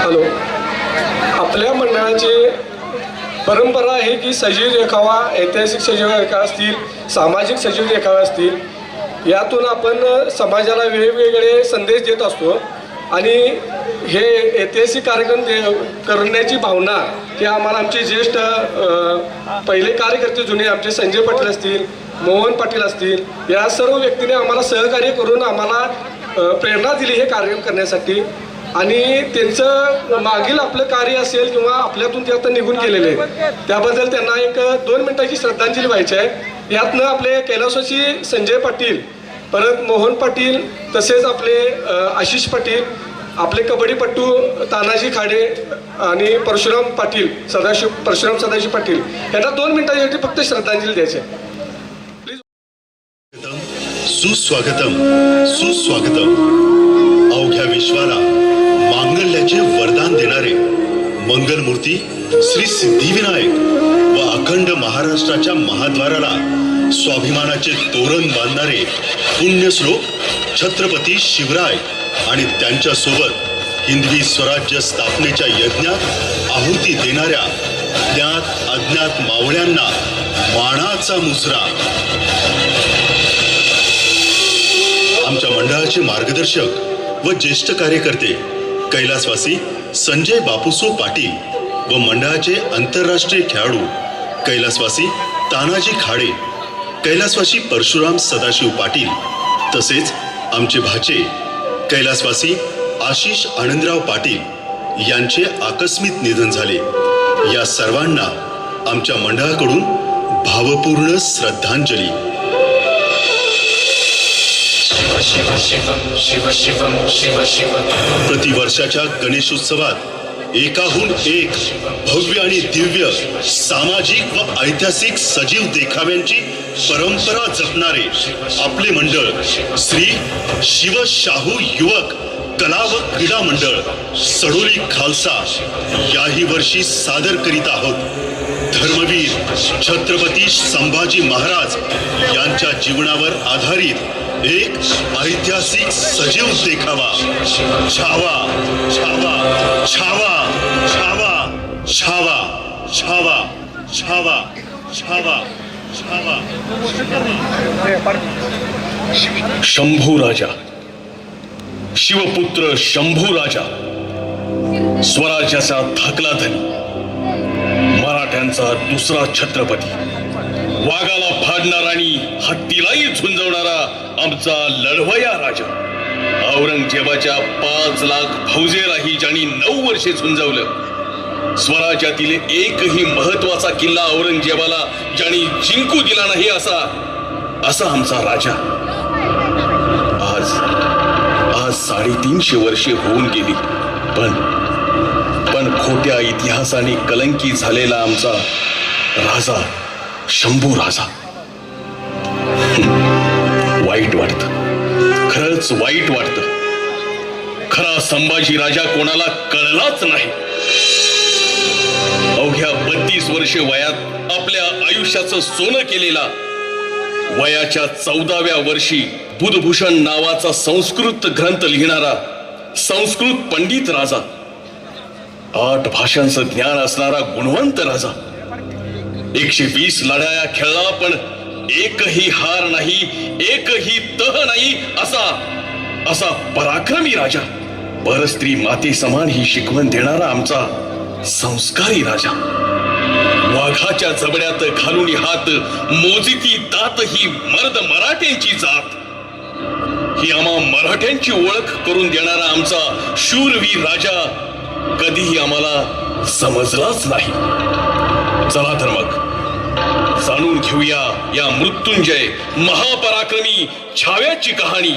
Hello. आपल्या मंडळाची परंपरा आहे की सजीव देखावा, ऐतिहासिक सजीव देखावा असतील, सामाजिक सजीव देखावे असतील, यातून आपण समाजाला वेगवेगळे संदेश देत असतो. आणि हे ऐतिहासिक कार्यक्रम करण्याची भावना ही आम्हाला आमचे ज्येष्ठ पहिले कार्यकर्ते जुने आमचे संजय पाटील असतील, मोहन पाटील असतील, या सर्व व्यक्तीने आम्हाला सहकार्य करून आम्हाला प्रेरणा दिली हे कार्यक्रम करण्यासाठी. आणि त्यांचं मागील आपलं कार्य असेल किंवा आपल्यातून ते आता निघून गेलेले आहेत, त्याबद्दल त्यांना एक 2 मिनिटाची श्रद्धांजली व्हायची आहे. यातनं आपले कैलासवासी संजय पाटील, परत मोहन पाटील, तसेच आपले आशिष पाटील, आपले कबड्डीपट्टू तानाजी खाडे आणि परशुराम सदाशिव पाटील यांना 2 मिनिटांसाठी फक्त श्रद्धांजली द्यायची आहे. सुस्वागतम सुस्वागतम. अवघ्या विश्वाला मांगल्याचे वरदान देणारे मंगलमूर्ती श्री सिद्धिविनायक व अखंड महाराष्ट्राच्या महाद्वाराला स्वाभिमानाचे तोरण बांधणारे पुण्यश्लोक छत्रपती शिवराय आणि त्यांच्या सोबत हिंदवी स्वराज्य स्थापनेच्या यज्ञात आहुती देणाऱ्या ज्ञात अज्ञात मावळ्यांना मानाचा मुजरा. आमच्या मंडळाचे मार्गदर्शक व ज्येष्ठ कार्यकर्ते कैलासवासी संजय बापूसो पाटील व मंडळाचे आंतरराष्ट्रीय खेळाडू कैलासवासी तानाजी खाडे, कैलासवासी परशुराम सदाशिव पाटील, तसेच आमचे भाचे कैलासवासी आशिष आनंदराव पाटील यांचे आकस्मिक निधन झाले. या सर्वांना आमच्या मंडळाकडून भावपूर्ण श्रद्धांजली. प्रतिवर्षाच्या गणेशोत्सवात एकाहून एक भव्य आणि दिव्य सामाजिक व ऐतिहासिक सजीव देखाव्यांची परंपरा जपणारे आपले मंडळ श्री शिवशाहू युवक कला व क्रीडा मंडळ सडोली खालसा याही वर्षी सादर करीत आहोत धर्मवीर छत्रपती संभाजी महाराज यांच्या जीवनावर आधारित एक ऐतिहासिक सजीव देखावा. छावा छावा छावा छावा छावा छावा छावा छावा छावा. शंभू राजा, शिवपुत्र शंभू राजा, स्वराज्याचा धाकला धनी, मराठ्यांचा दुसरा छत्रपती, वाघाला फाडणारा आणि हत्तीलाही झुंजवणारा आमचा लढवया राजा, औरंगजेबाच्या 5 लाख फौजेलाही ज्यांनी 9 वर्षे झुंजवलं, स्वराज्यातील एकही महत्वाचा किल्ला औरंगजेबाला ज्यांनी जिंकू दिला नाही असा आमचा राजा. आज 350 वर्षे होऊन गेली, पण खोट्या इतिहासाने कलंकी झालेला आमचा राजा शंभू राजा. वाईट वाटतं, खरंच वाईट वाटतं. खरा संभाजी राजा कोणाला कळलाच नाही. अवघ्या 32 वर्षे वयात आपल्या आयुष्याचं सोनं केलेला, वयाच्या 14व्या वर्षी बुधभूषण नावाचा संस्कृत ग्रंथ लिहिणारा संस्कृत पंडित राजा, 8 भाषांचं ज्ञान असणारा गुणवंत राजा, 120 लढाया खेळला पण एकही हार नाही, एकही तह नाही असा पराक्रमी राजा, परस्त्री माते समान ही शिकवण देणारा आमचा संस्कारी राजा, वाघाच्या जबड्यात घालून हात मोजिती दात ही मर्द मराठ्यांची जात, ही आम्हा मराठ्यांची ओळख करून देणारा आमचा शूरवीर राजा कधीही आम्हाला समजलाच नाही. चला तर मग जाणून घेऊया या मृत्युंजय महापराक्रमी छाव्याची कहाणी.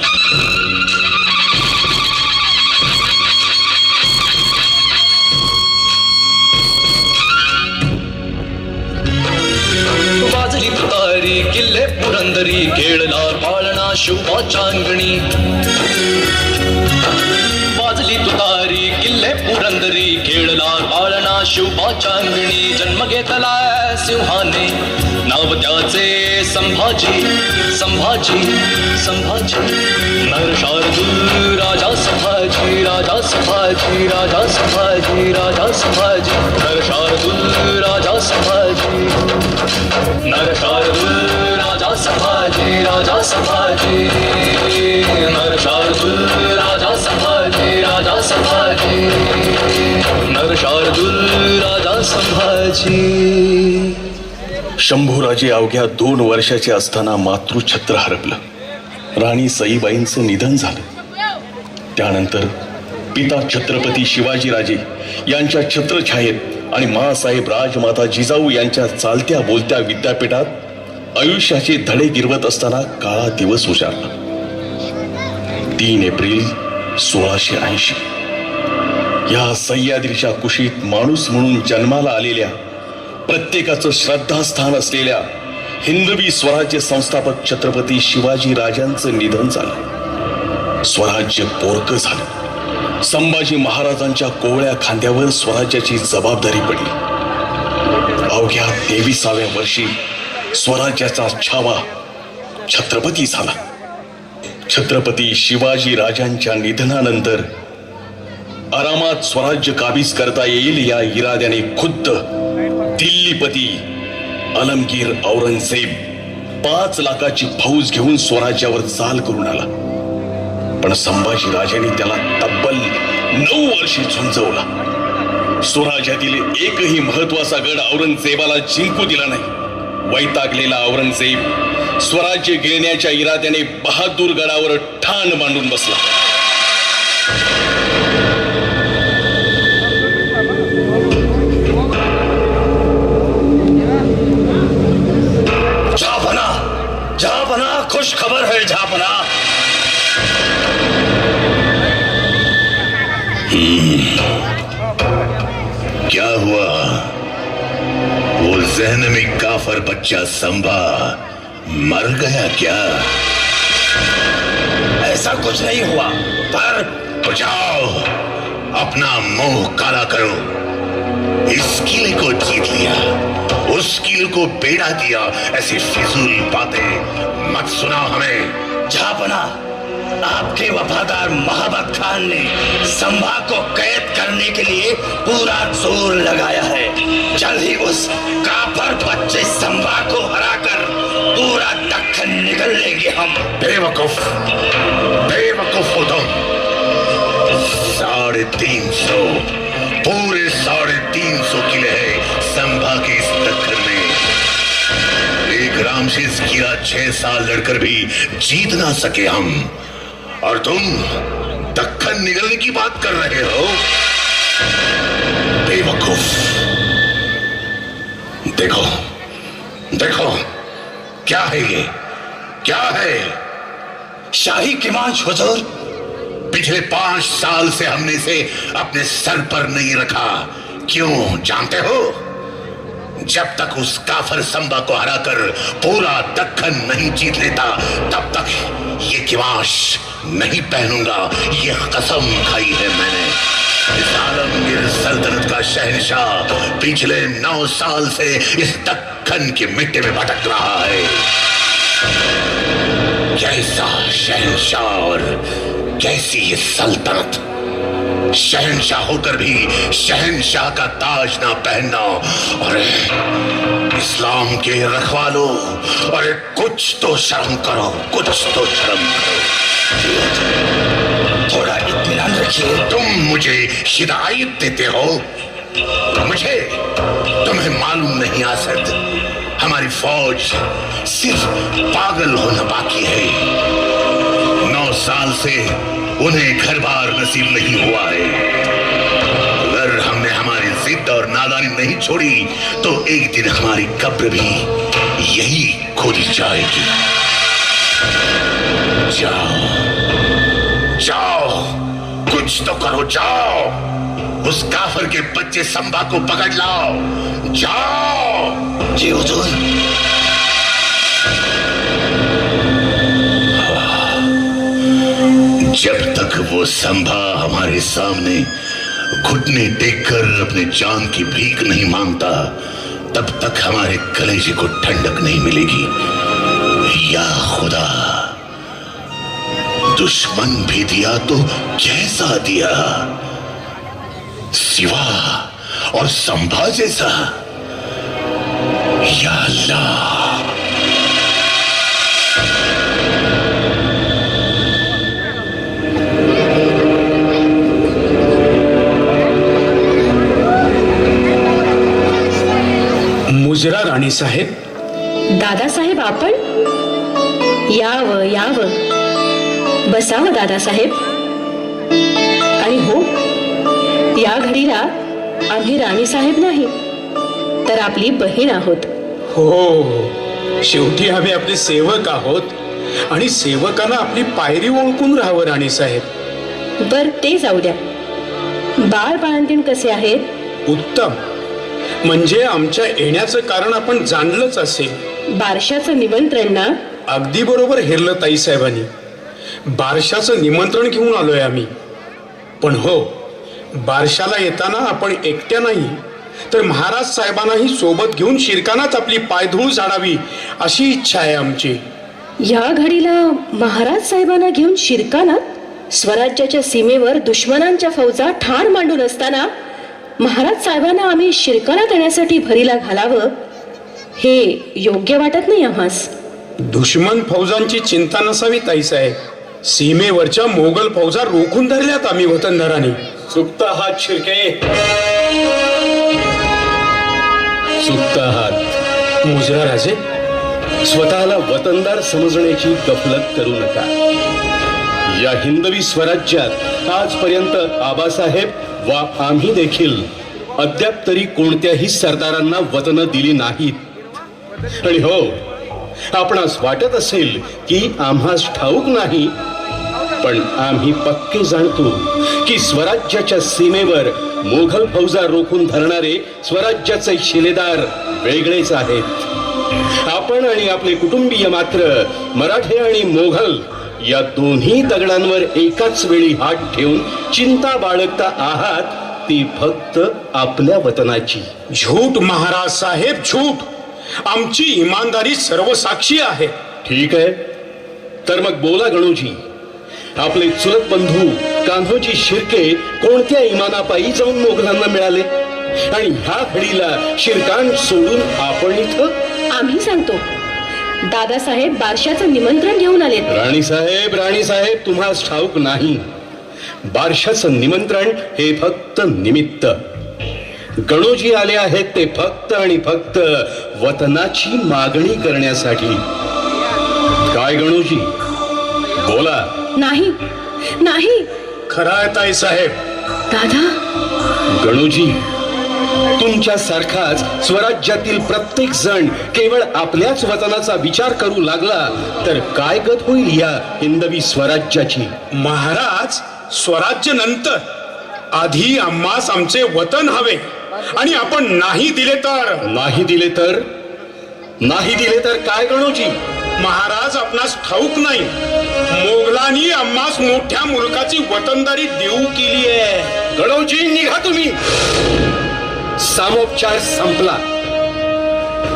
वाजली तुतारी किल्ले पुरंदरी, खेळला पाळणा शिवबाच्या अंगणी. वाजली तुतारी किल्ले पुरंदरी, खेळला पाळणा शिवबाच्या अंगणी. जन्म घेतला सिंहाने, नाव त्याचे संभाजी संभाजी संभाजी. नर शार्दूल राजा संभाजी राजा संभाजी राजा संभाजी राजा संभाजी नर शार्दूल राजा संभाजी नर शार्दूल राजा संभाजी राजा संभाजी नर शार्दूल राजा संभाजी राजा संभाजी नर शार्दूल राजा संभाजी. शंभूराजे अवघ्या 2 वर्षाचे असताना मातृछत्र हरपलं. राणी सईबाईंचं निधन झालं. त्यानंतर पिता छत्रपती शिवाजीराजे यांच्या छत्रछायेत आणि माँसाहेब राजमाता जिजाऊ यांच्या चालत्या बोलत्या विद्यापीठात आयुष्याचे धडे गिरवत असताना काळा दिवस उजाडला. 3 एप्रिल 1680 या सह्याद्रीच्या कुशीत माणूस म्हणून जन्माला आलेल्या, प्रत्येकाचं श्रद्धास्थान असलेल्या हिंदवी स्वराज्य संस्थापक छत्रपती शिवाजी राजांचं निधन झालं. स्वराज्य पोरकं झालं. संभाजी महाराजांच्या कोवळ्या खांद्यावर स्वराज्याची जबाबदारी पडली. अवघ्या 23व्या वर्षी स्वराज्याचा छावा छत्रपती झाला. छत्रपती शिवाजी राजांच्या निधनानंतर आरामात स्वराज्य काबीज करता येईल या इराद्याने खुद्द दिल्लीपती अलमगीर औरंगजेब 5 लाखाची फौज घेऊन स्वराज्यावर चाल करून आला. पण संभाजी राजांनी त्याला तब्बल 9 वर्षे झुंजवला. स्वराज्यातील एकही महत्वाचा गड औरंगजेबाला जिंकू दिला नाही. वैतागलेला औरंगजेब स्वराज्य गिळण्याच्या इराद्याने बहादूर गडावर ठाण मांडून बसला. जहापना खुश खबर है जहापना. क्या हुआ? वो जहनमी काफर बच्चा संभा मर गया क्या? ऐसा कुछ नहीं हुआ, पर तो जाओ अपना मुंह काला करो. इस किले को जीत लिया, उस किले को बेड़ा दिया, ऐसी फिजूल बातें मत सुनाओ हमें. जहापना, आपके वफादार महाबत खान ने संभा को कैद करने के लिए पूरा जोर लगाया है. जल्द ही उस काफर बच्चे संभा को हराकर पूरा दक्खन निकल लेंगे हम. बेवकूफ, बेवकूफ हो तुम. 350 पूरे 350 किले हैं संभा के इस दक्खन में. एक रामशीस किला 6 साल लड़कर भी जीत ना सके हम, और तुम दक्खन निगलने की बात कर रहे हो. बेवकूफ. देखो देखो, क्या है ये, क्या है? शाही किमांश हुजूर. पिछले 5 साल से हमने इसे अपने सर पर नहीं रखा. क्यों जानते हो? जब तक उस काफर संभा को हराकर पूरा दक्खन नहीं जीत लेता, तब तक ये किमाश नहीं पहनूंगा. ये कसम खाई है मैंने. इस आलमगीर सल्तनत का शहंशाह पिछले 9 साल से इस दक्खन की मिट्टी में भटक रहा है. कैसा शहंशाह और कैसी ये सल्तनत. शहंशाह होकर भी शहंशाह का ताज ना पहनना. और इस्लाम के रखवालों, और कुछ तो शर्म करो, कुछ तो शर्म करो. थोड़ा इत्मीनान रखिए. तुम मुझे हिदायत देते हो. मुझे तुम्हें मालूम नहीं आसद, हमारी फौज सिर्फ पागल होना बाकी है. 9 साल से उन्हें घर बार नसीब नहीं हुआ है. अगर हमने हमारी जिद और नादानी नहीं छोड़ी तो एक दिन हमारी कब्र भी यही खोदी जाएगी. जाओ जाओ, कुछ तो करो. जाओ उस काफर के बच्चे संभा को पकड़ लाओ. जाओ. जी हुजूर. जब तक वो संभा हमारे सामने घुटने टेककर अपने जान की भीख नहीं मांगता, तब तक हमारे कलेजे को ठंडक नहीं मिलेगी. या खुदा, दुश्मन भी दिया तो कैसा दिया. शिवा और संभा जैसा। या अल्लाह, मुजरा राणी साहेब. दादासाहेब आपण यावं यावं, बसावं दादासाहेब. आणि हो, या घडीला आम्ही राणीसाहेब नाही तर आपली बहीण आहोत. हो, शेवटी आम्ही आपले सेवक आहोत आणि सेवकांना आपली पायरी ओळखून राहावं राणी साहेब. बर, ते जाऊ द्या. बाळ बाळंतीण कसे आहेत? उत्तम. म्हणजे आमच्या येण्याचं कारण आपण जाणलंच असेल. बारशाचं निमंत्रण ना? अगदी बरोबर हेरलं ताई साहेबांनी. बारशाचं निमंत्रण घेऊन आलोय आम्ही. पण हो, बारशाला येताना आपण एकट्या नाही तर महाराज साहेबांनाही सोबत घेऊन शिरकानाच आपली पायधूळ झाडावी अशी इच्छा आहे आमची. या घडीला महाराज साहेबांना घेऊन शिरकाना? स्वराज्याच्या सीमेवर दुश्मनांच्या फौजा ठाण मांडून असताना महाराज साहेबांना आम्ही शिरकानात येण्यासाठी भरीला घालावं, हे योग्य वाटत नाही आम्हास. दुश्मन फौजांची चिंता नसावी ताईसाहेब. सीमेवरच्या मोगल फौजा रोखून धरल्यात आम्ही वतनदारांनी. सुप्त हात शिरके, सुप्त हात. मुजरा राजे, स्वतःला वतनदार समजण्याची गफलत करू नका. या हिंदवी स्वराज्यात आजपर्यंत आबासाहेब वा आम्ही देखील अद्याप तरी कोणत्याही सरदारांना वतनं दिली नाहीत. आणि हो, आपणास वाटत असेल की आम्हास ठाऊक नाही, पण आम्ही पक्के जाणतो की स्वराज्याच्या सीमेवर मोघल फौजा रोखून धरणारे स्वराज्याचे शिलेदार वेगळेच आहेत. आपण आणि आपले कुटुंबीय मात्र मराठे आणि मोघल या दोन्ही दगडांवर एकाच वेळी हात ठेवून चिंता बाळगता आहात, ती फक्त आपल्या वतनाची. झूट महाराज साहेब, झूट. आमची इमानदारी सर्वसाक्षी आहे. ठीक आहे, तर मग बोला गणूजी. आपले चुलत बंधू कान्होजी शिर्के कोणत्या इमानापायी जाऊन मोगलांना मिळाले आणि ह्या घडीला शिरकान सोडून आपण इथं? आम्ही सांगतो, दादासाहेब बारशाचं निमंत्रण घेऊन आलेत. राणीसाहेब, तुम्हास ठाऊक नाही. बारशाचं निमंत्रण हे फक्त निमित्त. गणोजी आले आहेत ते फक्त आणि फक्त वतनाची मागणी करण्यासाठी. काय गणोजी, बोला. नाही नाही. खरं आहे ताई साहेब. दादा, गणोजी, तुमच्यासारखाच स्वराज्यातील प्रत्येक जण केवळ आपल्याच वतनाचा विचार करू लागला तर काय गत होईल या हिंदवी स्वराज्याची? महाराज, स्वराज्य नंतर, आधी आम्हास आमचे वतन हवे. आणि आपण नाही दिले तर काय गणोजी? महाराज, आपणास ठाऊक नाही, मोगलांनी आम्हास मोठ्या मुलकाची वतनदारी देऊ केली आहे. गणोजी, निघा तुम्ही. सामोपचार संपला.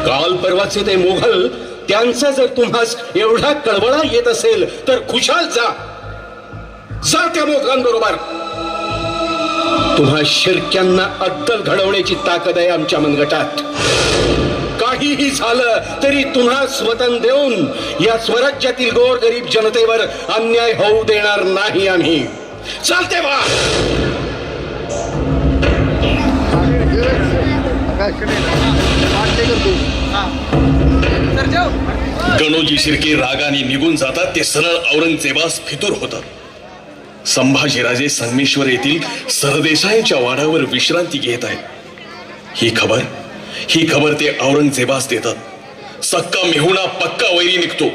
काल परवाचे ते मोघल, त्यांचा जर तुम्हास एवढा कळवळा येत असेल तर खुशाल जा त्या मोघलांबरोबर. तुम्हा शिर्क्यांना अद्दल घडवण्याची ताकद आहे आमच्या मनगटात. काहीही झालं तरी तुम्हा स्वतन देऊन या स्वराज्यातील गोरगरीब जनतेवर अन्याय होऊ देणार नाही आम्ही. चालते वा. गणोजी शिर्के रागाने निघून जातात ते सरळ औरंगजेबास फितूर होतात. संभाजीराजे संगमेश्वर येथील सरदेसाईंच्या वाड्यावर विश्रांती घेत आहेत. ही खबर ते औरंगजेबास देतात. सक्का मेहुणा पक्का वैरी निघतो.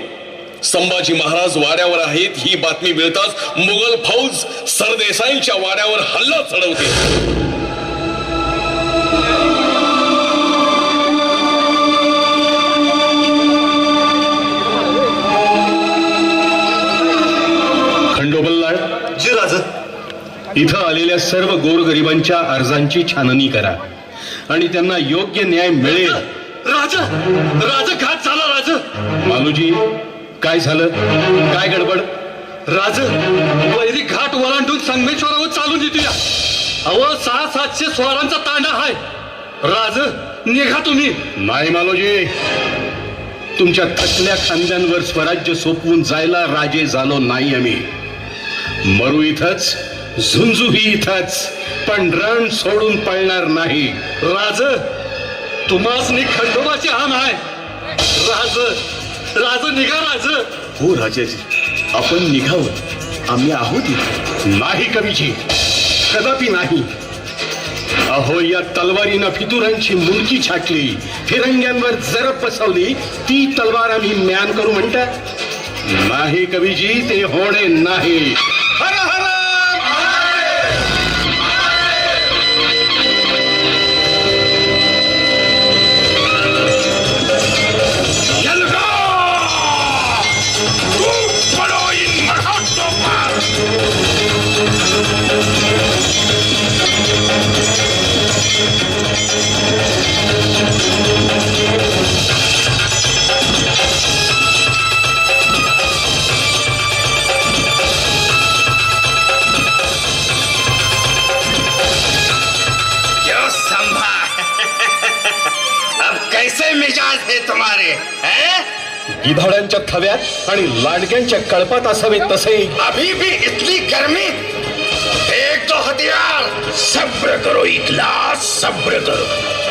संभाजी महाराज वाड्यावर आहेत ही बातमी मिळताच मुघल फौज सरदेसाईंच्या वाड्यावर हल्ला चढवते. खंडोबल्लाळ जी राजा. इथं आलेल्या सर्व गोरगरिबांच्या अर्जांची छाननी करा आणि त्यांना योग्य न्याय मिळेल. राजा, घात झाला राजा. मालूजी, काय झालं? काय गडबड? राजा, वैरी घाट ओलांडून संगमेश्वरावर चालून येतो या. अहो 600-700 स्वारांचा तांडा आहे. राज निघा तुम्ही. नाही मालोजी, तुमच्या थकल्या खांद्यांवर स्वराज्य सोपवून जायला राजे झालो नाही आम्ही. मरू इथंच, झुंजूही इथंच, पण रण सोडून पळणार नाही. राज तुम्हासनी खंडोबाची हान आहे. राज राज निघा राज. हो राजाजी, आपण निघावं, आम्ही आहोत इथे. नाही कवीजी, कदापि नाही. अहो, या तलवारीनं फितुरांची मुंडकी छाटली, फिरंग्यांवर जरब बसवली, ती तलवार आम्ही म्यान करू म्हणता? नाही कवीजी, ते होणे नाही. हर हर कैसे मिजाज है तुम्हारे हैं? गिधाड्यांच्या थव्यात आणि लांडग्यांच्या कळपात असावे तसे. अभी भी इतनी गर्मी? एक तो हथियार. सब्र करो इखलास, सब्र करो.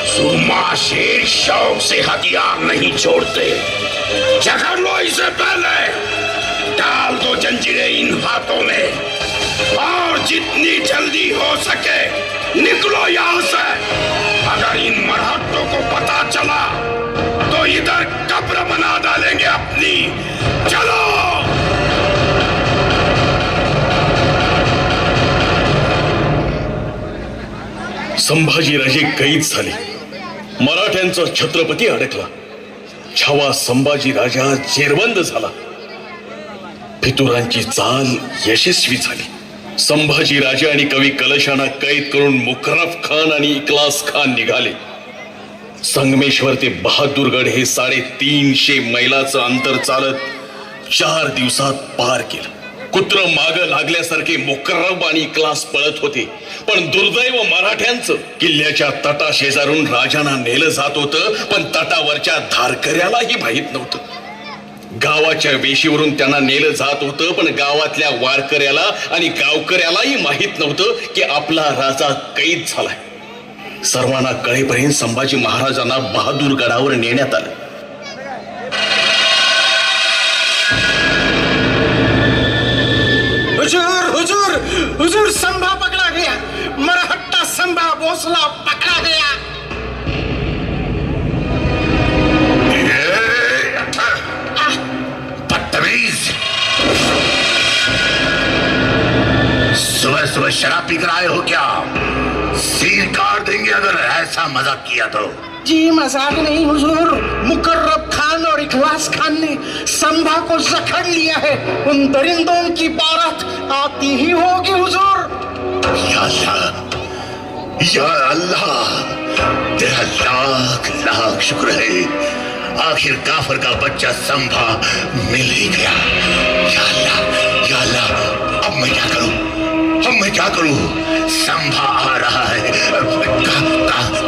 सुरमा शेर शौक से हथियार नहीं छोड़ते. जकड़ लो इसे पहले. डाल दो जंजीरें इन हाथों में और जितनी जल्दी हो सके निकलो यहां से. अगर इन मराठों को पता चला तो इधर कब्र बना डालेंगे अपनी. चलो. संभाजीराजे कैद झाले. मराठ्यांचा छत्रपती अडकला. छावा संभाजी राजा जेरबंद झाला. फितुरांची चाल यशस्वी झाली. संभाजी राजे आणि कवी कलशांना कैद करून मुकरफ खान आणि इकलास खान निघाले. संगमेश्वर ते बहादूरगड हे 350 मैलाचं अंतर चालत 4 दिवसात पार केलं. कुत्र माग लागल्यासारखे मुकरब आणि इकलास पळत होते. पण दुर्दैव मराठ्यांचं, किल्ल्याच्या तटाशेजारून राजांना नेलं जात होतं, पण तटावरच्या धारकऱ्यालाही माहीत नव्हतं. गावाच्या वेशीवरून त्यांना नेलं जात होतं, पण गावातल्या वारकऱ्याला आणि गावकऱ्यालाही माहीत नव्हतं की आपला राजा कैद झालाय. सर्वांना कळेपर्यंत संभाजी महाराजांना बहादूरगडावर नेण्यात आलं. हुजूर हुजूर हुजूर, संभा पकड़ा गया. मरहट्टा संभा भोसला पकड़ा गया. बदतमीज, सुबह सुबह शराब पीकर आए हो क्या? सील काट देंगे अगर ऐसा मजाक किया तो. जी मजाक नहीं हुजूर, मुकर्रब खान और इखलास खान ने संभा को जकड़ लिया है. उन दरिंदों की बारात आती ही होगी हुजूर. या अल्लाह, या अल्लाह, तेरा लाख लाख शुक्र है. आखिर काफर का बच्चा संभा मिल ही गया. या अल्लाह, या अल्लाह, अब मैं क्या करूं? अब मैं क्या करूं? संभा आ रहा है.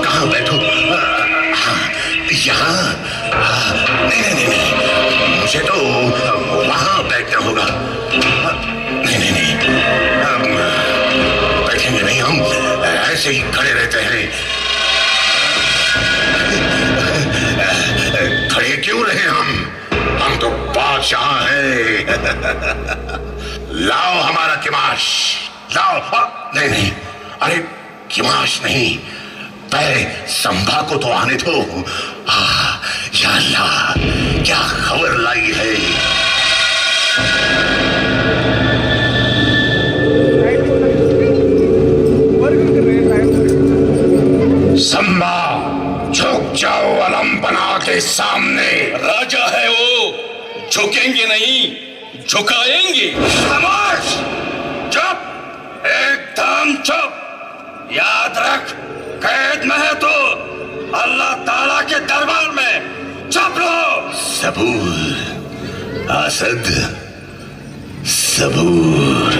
कहाँ बैठो? यहाँ? नहीं नहीं नहीं, मुझे तो वहां बैठना होगा. नहीं नहीं नहीं, बैठेंगे नहीं हम, ऐसे ही खड़े रहते हैं. खड़े क्यों रहे हम तो बादशाह हैं. लाओ हमारा किमाश, लाओ. नहीं नहीं, अरे किमाश नहीं, पहले संभा को तो आने दो. या अल्लाह, क्या खबर लाई है. संभा, झुक जाओ अलम बना के सामने. राजा है वो, झुकेंगे नहीं, झुकाएंगे. खामोश, चुप, एकदम चुप. याद रख, कैद में है तो अल्लाह ताला के दरबार में. चुप रहो. सबूर असद, सबूर.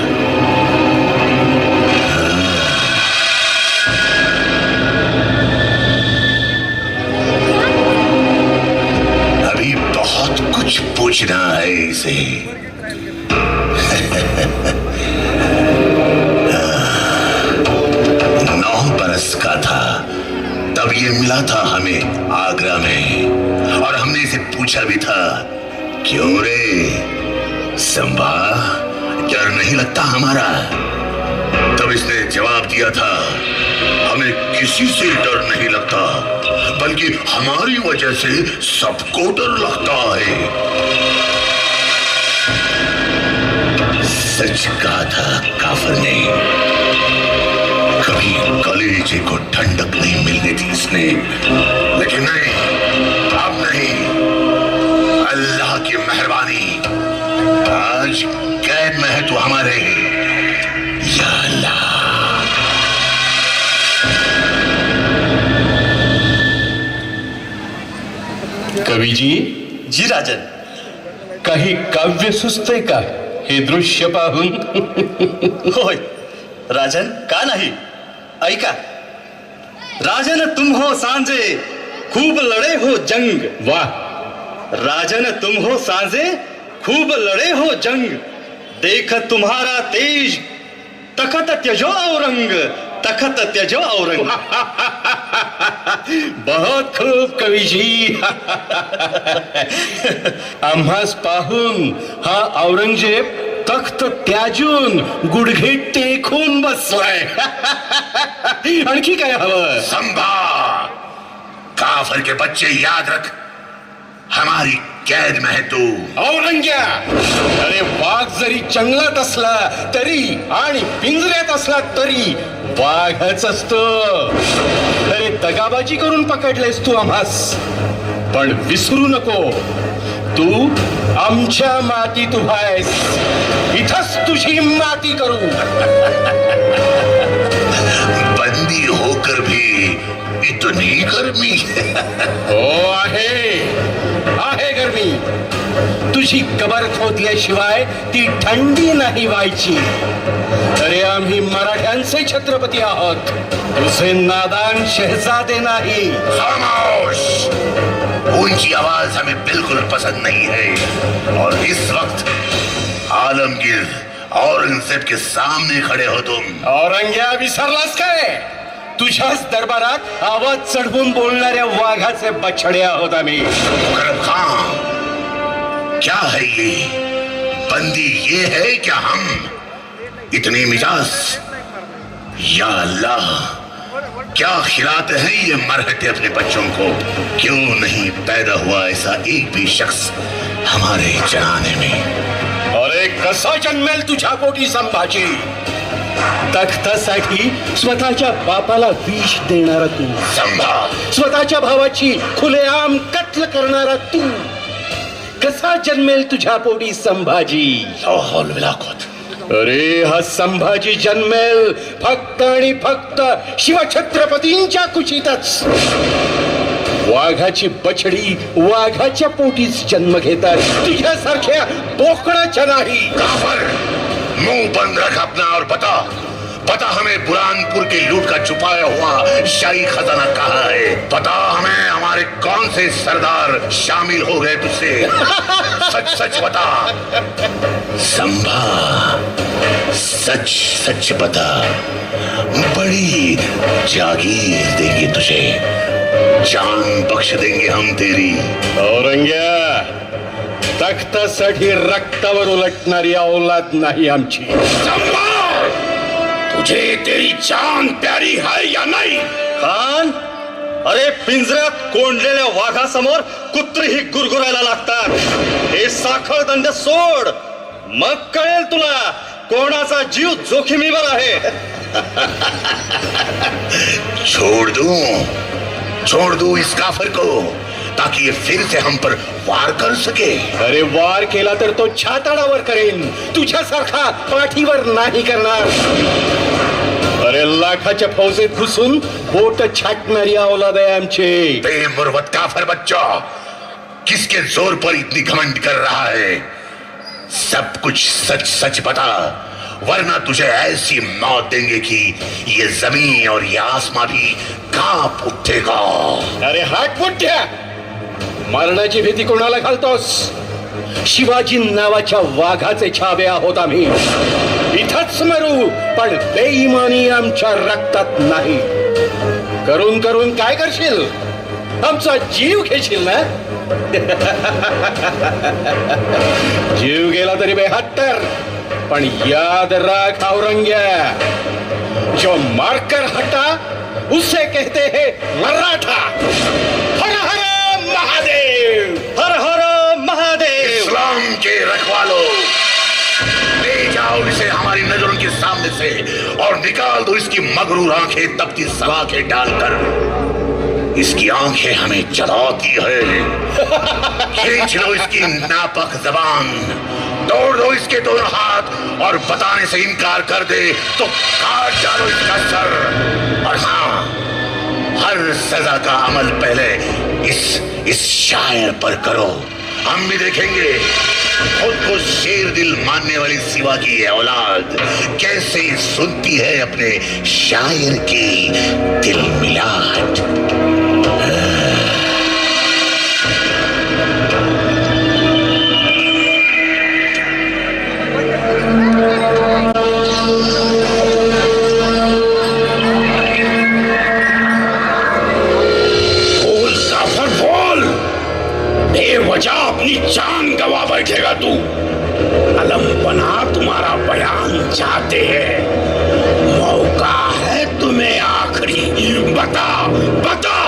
पूछना है इसे। 9 बरस का था तब ये मिला था हमें आगरा में, और हमने इसे पूछा भी था, क्यों रे संभा, डर नहीं लगता हमारा? तब इसने जवाब दिया था, हमें किसी से डर नहीं लगता, बल्कि हमारी वजह से सबको डर लगता है। सच कहा था काफिर ने। कभी कलेजे को ठंडक नहीं मिलने थी इसने, लेकिन नहीं, अब नहीं। अल्लाह की मेहरबानी, आज कैद में है तू हमारे। या अल्लाह। कवी जी राजन, काही काव्य सुचतंय का हे दृश्य पाहून? होय राजन, का नाही? ऐका, राजन तुम हो सांजे, खूब लड़े हो जंग। वाह, राजन तुम हो सांजे, खूब लड़े हो जंग, देख तुम्हारा तेज, तखत त्यजो औरंग, तखत त्यजो औरंग। बहुत खूप कवीजी. आम्हास पाहून हा औरंगजेब तख्त त्याजून गुडघे टेकून बसलाय. आणखी काय हवं? संभा, काफिर के बच्चे याद रख, हमारी कैद में है तू. औरंग्या, अरे वाघ जरी जंगलात असला तरी आणि पिंजऱ्यात असला तरी वाघच असतो. अरे दगाबाजी करून पकडलेस तू आम्हास, पण विसरू नको, तू आमच्या मातीत उभा आहेस. इथंच तुझी माती करू. बंदी होकर भी इतनी गर्मी. हो, आहे गरमी. तुझी कबर खोदल्याशिवाय ती थंडी नाही व्हायची. अरे आम्ही मराठ्यांचे छत्रपती आहोत, तुझे नादान शहजादे नाही. खामोश, ऊंची आवाज हमें बिल्कुल पसंद नहीं है. और इस वक्त आलमगीर औरंगजेब के सामने खड़े हो तुम. औरंग्या, विसरलास काय? तुझ्याच दरबारात आवाज चढवून बोलणाऱ्या वाघाचे बछडे आहोत आम्ही. मुकरम खान, क्या है ये? बंदी ये है क्या हम? इतनी मिजाज. या अल्लाह, क्या खिलाते हैं ये मरहटे अपने बच्चों को? क्यों नहीं पैदा हुआ ऐसा एक भी शख्स हमारे जनाने में? अरे कसा जन्मेल तुझ्या पोटी संभाजी? तख्तासाठी स्वतःच्या बापाला विष देणारा तू, संभा, स्वतःच्या भावाची खुलेआम कत्ल करणारा तू, कसा जन्मेल तुझ्या पोटी संभाजी? ला हौल वला कुव्वत. अरे हा संभाजी जन्मेल फक्त आणि फक्त शिवछत्रपतींच्या कुशीतच. वाघाची बछडी वाघाच्या पोटीच जन्म घेतात, तुझ्यासारख्या बोकडाच्या नाही. काफिर, मुंह बंद रख अपना और बता हमें बुरहानपुर की लूट का छुपाया हुआ शाही खजाना कहाँ है? बता हमें हमारे कौन से सरदार शामिल हो गए तुझसे? सच सच बता संभा, सच सच बता. बड़ी जागीर देंगे तुझे, जान बख्श देंगे हम तेरी. औरंग्या, तख्तासाठी रक्तावर उलटणारी औलाद नाही आमची. तुझे तेरी जान प्यारी है या नहीं? खान, अरे पिंजऱ्यात कोंडलेल्या वाघासमोर कुत्रीही गुरगुरायला लागतात. हे साखळ दंड सोड, मग कळेल तुला कोणाचा जीव जोखमीवर आहे. छोड़ दूं इस काफिर को, ताकि ये फिर से हम पर वार कर सके. अरे वार केला तर तो छाताडावर करेन, तुझ्यासारखा पाठीवर नाही करणार. अरे लाखाच्या फौजेत घुसून बोट छाटणारी औलाद आहे आमची. बेमुरवत काफिर बच्चा, किसके जोर पर इतनी घमंड कर रहा है? सब कुछ सच सच बता, वरना तुझे ऐसी मौत देंगे कि ये जमीन और ये आसमां भी कांप उठेगा. अरे हात मोठ्या, मरणाची भीती कोणाला घालतोस? शिवाजी नावाच्या वाघाचे छावे आहोत आम्ही. इथंच मरू, पण बेईमानी आमच्या रक्तात नाही. करून करून काय करशील? आमचा जीव घेशील ना? जीव गेला तरी 72, पण याद राख औरंग्या, जो मारकर हटा उसे कहते हैं मराठा. हर हर महादेव, हर हर महादेव. इस्लाम के रखवालों, ले जाओ इसे हमारी नजरों के सामने से और निकाल दो इसकी मगरूर आंखें तपती सलाखें डालकर. इसकी आंखें हमें जलाती है. खींच लो इसकी नापक जबान, तोड़ दो इसके दोनों हाथ और बताने से इनकार कर दे तो काट डालो इसका सर. और हाँ, हर सजा का अमल पहले इस शायर पर करो. हम भी देखेंगे खुद को शेर दिल मानने वाली सिवा की ये औलाद कैसे सुनती है अपने शायर की दिल मिलाट. अपनी जान गवा बैठेगा तू. अलम बना तुम्हारा बयान चाहते हैं. मौका है तुम्हें आखिरी. बता बता,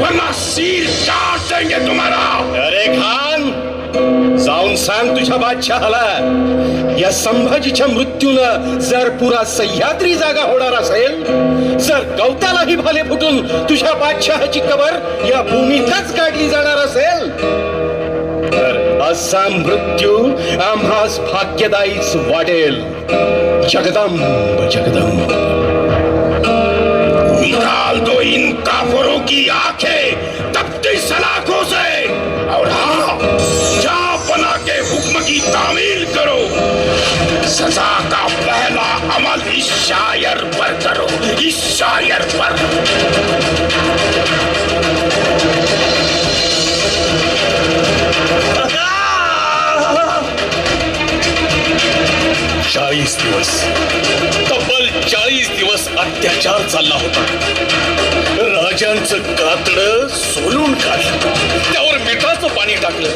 वरना सील काट देंगे तुम्हारा. अरे खान, जाऊन सांग तुझ्या बादशहाला, या संभाजीच्या मृत्यूनं जर पुरा सह्याद्री जागा होणार असेल, जर गवतालाही भाले फुटून तुझ्या बादशहाची कबर या भूमीतच काढली जाणार असेल, असा मृत्यू आम्हास भाग्यदायीच वाटेल. जगदंब जगदंब, निकाल दो इन काफरों की आंखें तपती सलाखों से. और हाँ, जा बना के हुक्म की तामील करो. सजा का पहला अमल इस शायर पर करो, इस शायर पर. 40 दिवस, तब्बल 40 दिवस अत्याचार चालला होता. राजांचं कातडं सोलून काढलं, त्यावर मिठाचं पाणी टाकलं.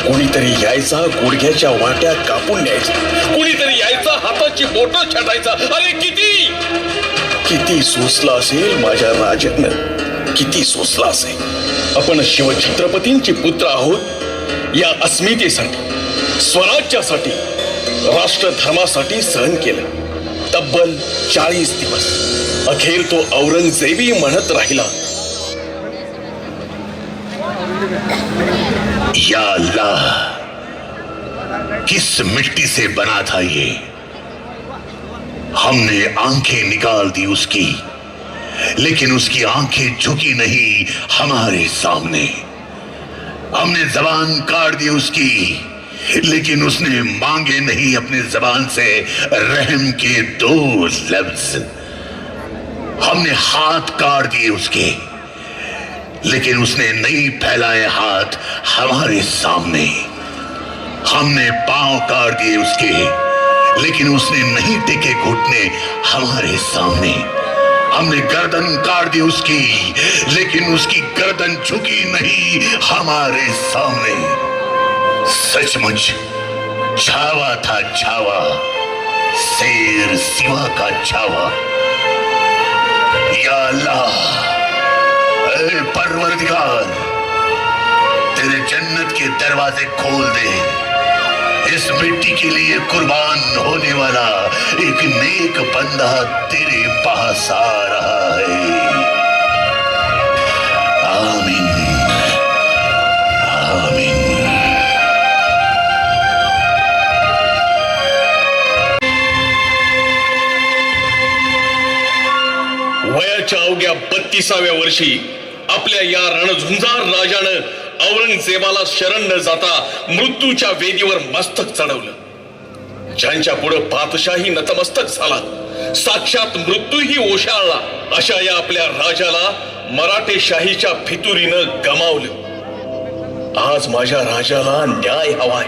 कोणीतरी यायचा, गुडघ्याच्या वाट्या कापून न्यायचा. कोणीतरी यायचा, हाताची बोटं छाटायचा. अरे किती किती सोसला असेल माझ्या राजानं, किती सोसला असेल. आपण शिवछत्रपतींचे पुत्र आहोत. या अस्मितेसाठी, स्वराज्यासाठी, राष्ट्रधर्मासाठी सहन केलं तब्बल 40 दिवस. अखेर तो औरंगजेबी म्हणत राहिला, या अल्लाह, किस मिट्टी से बना था ये. हमने आंखें निकाल दी उसकी, लेकिन उसकी आंखें झुकी नहीं हमारे सामने. हमने जबान काट दी उसकी, लेकिन उसने मांगे नहीं अपने जबान से रहम के 2 लफ्ज. हमने हाथ काट दिए उसके, लेकिन उसने नहीं फैलाए हाथ हमारे सामने. हमने पांव काट दिए उसके, लेकिन उसने नहीं टेके घुटने हमारे सामने. हमने गर्दन काट दी उसकी, लेकिन उसकी गर्दन झुकी नहीं हमारे सामने. सचमुच छावा था छावा, शेर सिवा का छावा. या अल्लाह, ऐ परवरदिगार, तेरे जन्नत के दरवाजे खोल दे. इस मिट्टी के लिए कुर्बान होने वाला एक नेक बंदा तेरे पास आ रहा है. आमीन आमीन. वयाच्या अवघ्या 32व्या वर्षी आपल्या या रणझुंजार राजानं औरंगजेबाला शरण न जाता मृत्यूच्या वेदीवर मस्तक चढवलं. ज्यांच्या पुढे पातशाही नतमस्तक झाला, साक्षात मृत्यूही ओशाळला, अशा या आपल्या राजाला मराठेशाहीच्या फितुरीनं गमावलं. आज माझ्या राजाला न्याय हवाय.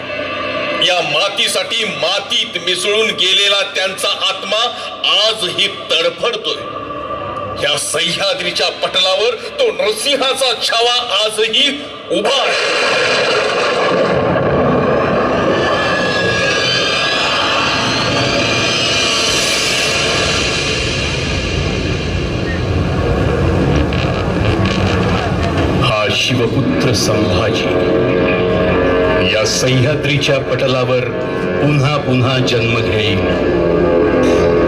या मातीसाठी मातीत मिसळून गेलेला त्यांचा आत्मा आजही तडफडतोय. या सह्याद्रीच्या पटलावर तो नरसिंहाचा छावा आजही उभा आहे. हा शिवपुत्र संभाजी या सह्याद्रीच्या पटलावर पुन्हा पुन्हा जन्म घेईल.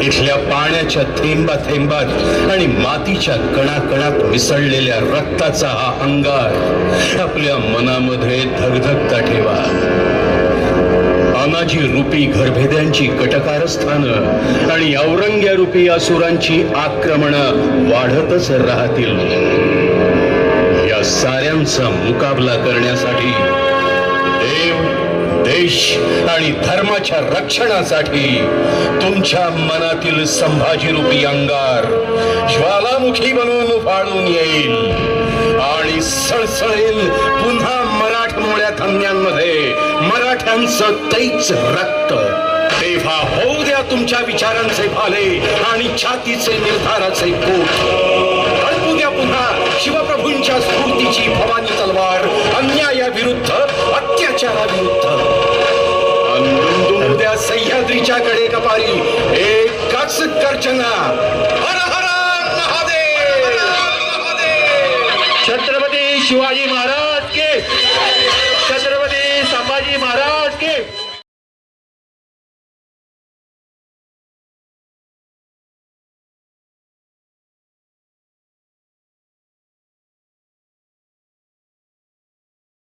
इथल्या पाण्याच्या थेंबा थेंबात आणि मातीच्या कणाकणात मिसळलेल्या रक्ताचा हा अंगार आपल्या मनामध्ये धगधगता ठेवा. अनाजी रूपी घरभेद्यांची कटकारस्थानं आणि औरंग्या रूपी असुरांची आक्रमणं वाढतच राहतील. या साऱ्यांचा मुकाबला करण्यासाठी देव, देश आणि धर्माच्या रक्षणासाठी तुमच्या मनातील संभाजी रूपी अंगार ज्वालामुखी बनून उफाळून येईल आणि सळसळेल पुन्हा मराठमोळ्या धमन्यांमध्ये मराठ्यांचं तेच रक्त. तेव्हा होऊ द्या तुमच्या विचारांचे भाले आणि छातीचे निर्धाराचे कोट. कळपू द्या पुन्हा शिवप्रभूंच्या स्फूर्तीची भवानी तलवार अन्यायाविरुद्ध, अत्याचाराविरुद्ध. अंदुंदुम द्या सह्याद्रीच्या कडे कपारी एकच गर्जना. हर हर महादेव. छत्रपती शिवाजी